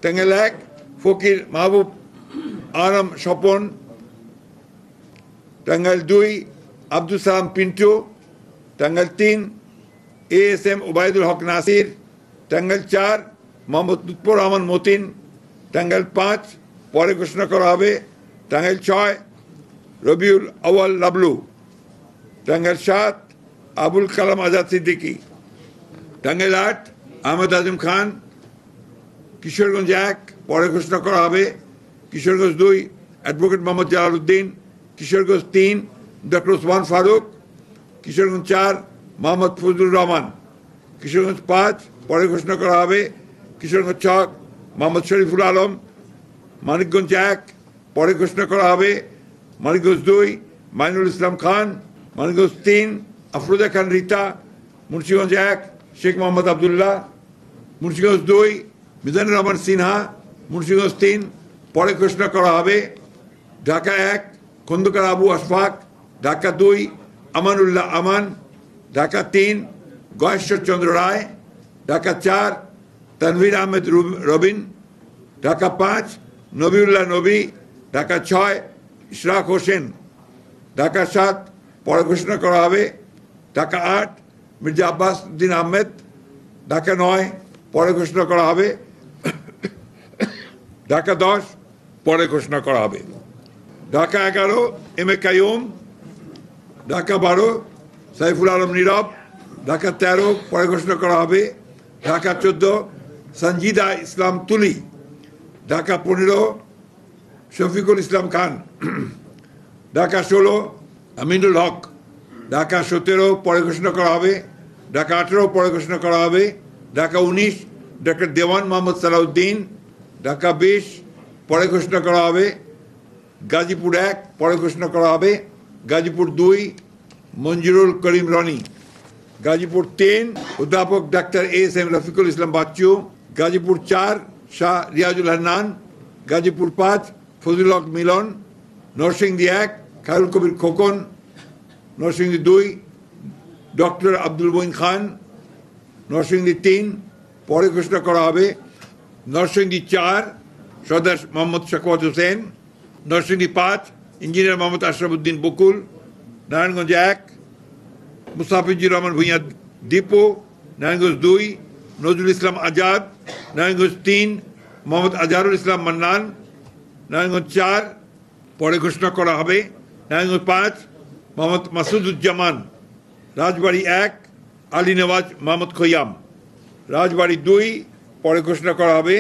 টাঙ্গাইল 1 ফকির Mahbub Alam Swapan, Tangail 2 Abdul Salam Pintu, Tangail 3 ASM Obaidul হক নাসির, টাঙ্গাইল 4 মোহাম্মদ লুৎফর রহমান মতিন, টাঙ্গাইল 5 পরে ঘোষণা করা হবে, টাঙ্গাইল 6 রবিউল আউয়াল লাবলু, টাঙ্গাইল 7 আবুল কালাম আজাদ সিদ্দিকী, টাঙ্গাইল 8 আহমেদ আজম খান, কিশোরগঞ্জ 1 পরে ঘোষণা করা হবে, কিশোরগঞ্জ 2 অ্যাডভোকেট মোহাম্মদ জালাল উদ্দিন, কিশোরগঞ্জ 3 ডক্টর ওসমান ফারুক, কিশোরগঞ্জ 4 মোহাম্মদ ফজলুর রহমান, কিশোরগঞ্জ 5 পরে ঘোষণা করা হবে, কিশোরগঞ্জ 6 মোহাম্মদ শরীফুল আলম, মানিকগঞ্জ 1 পরে ঘোষণা করা হবে, মানিকগঞ্জ 2 মাইনুল ইসলাম খান, মানিকগঞ্জ 3 আফরোজা খান রীতা, মুন্সিগঞ্জ 1 শেখ মোহাম্মদ আবদুল্লাহ, মুন্সিগঞ্জ 2 মিজানুর রহমান সিনহা, মুন্সিগঞ্জ 3 পরে ঘোষণা করা হবে, ঢাকা 1 খন্দকার আবু আশফাক, ঢাকা 2 আমানুল্লাহ আমান, ঢাকা 3 গয়েশ্বর চন্দ্র রায়, ঢাকা 4 তানভীর আহমেদ রবিন, ঢাকা 5 নবিউল্লাহ নবী, ঢাকা 6 ইশরাক হোসেন, ঢাকা 7 পরে ঘোষণা করা হবে, ঢাকা 8 মির্জা আব্বাস উদ্দিন আহমেদ, ঢাকা 9 পরে ঘোষণা করা হবে, ঢাকা 10 পরে ঘোষণা করা হবে, ঢাকা 11 এম এ কাইয়ুম, ঢাকা 12 সাইফুল আলম নীরব, ঢাকা 13 পরে ঘোষণা করা হবে, ঢাকা 14 সঞ্জিদা ইসলাম তুলি, ঢাকা 15 শফিকুল ইসলাম খান, ঢাকা 16 আমিনুল হক, ঢাকা 17 পরে ঘোষণা করা হবে, ঢাকা 18 পরে ঘোষণা করা হবে, ঢাকা 19 ডক্টর দেওয়ান মোহাম্মদ সালাউদ্দিন, ঢাকা 20 পরে ঘোষণা করা হবে, গাজীপুর 1 পরে ঘোষণা করা হবে, গাজীপুর 2 মঞ্জুরুল করিম রনি, গাজীপুর 3 অধ্যাপক ডাক্তার ASM রফিকুল ইসলাম বাচ্চু, গাজীপুর 4 শাহ রিয়াজুল হান্নান, গাজীপুর 5 ফজলুল হক মিলন, নরসিংদী 1 খায়রুল কবির খোকন, নরসিংদী 2 ডক্টর আব্দুল মঈন খান, নরসিংদী 3 পরে ঘোষণা করা হবে, নরসিংদী 4 সর্দার মোহাম্মদ শাকওয়াত হোসেন, নরসিংদী 5 ইঞ্জিনিয়ার মোহাম্মদ আশরাফুদ্দিন বকুল, নারায়ণগঞ্জ 1 মুস্তাফিজুর রহমান ভূঁইয়া দীপু, নারায়ণগঞ্জ 2 নজরুল ইসলাম আজাদ, নারায়ণগঞ্জ 3 মোহাম্মদ আজহারুল ইসলাম মান্নান, নারায়ণগঞ্জ 4 পরে ঘোষণা করা হবে, নারায়ণগঞ্জ 5 মোহাম্মদ মাসুদুজ্জামান, রাজবাড়ী 1 আলী নওয়াজ মোহাম্মদ খৈয়াম, রাজবাড়ী 2 পরে ঘোষণা করা হবে,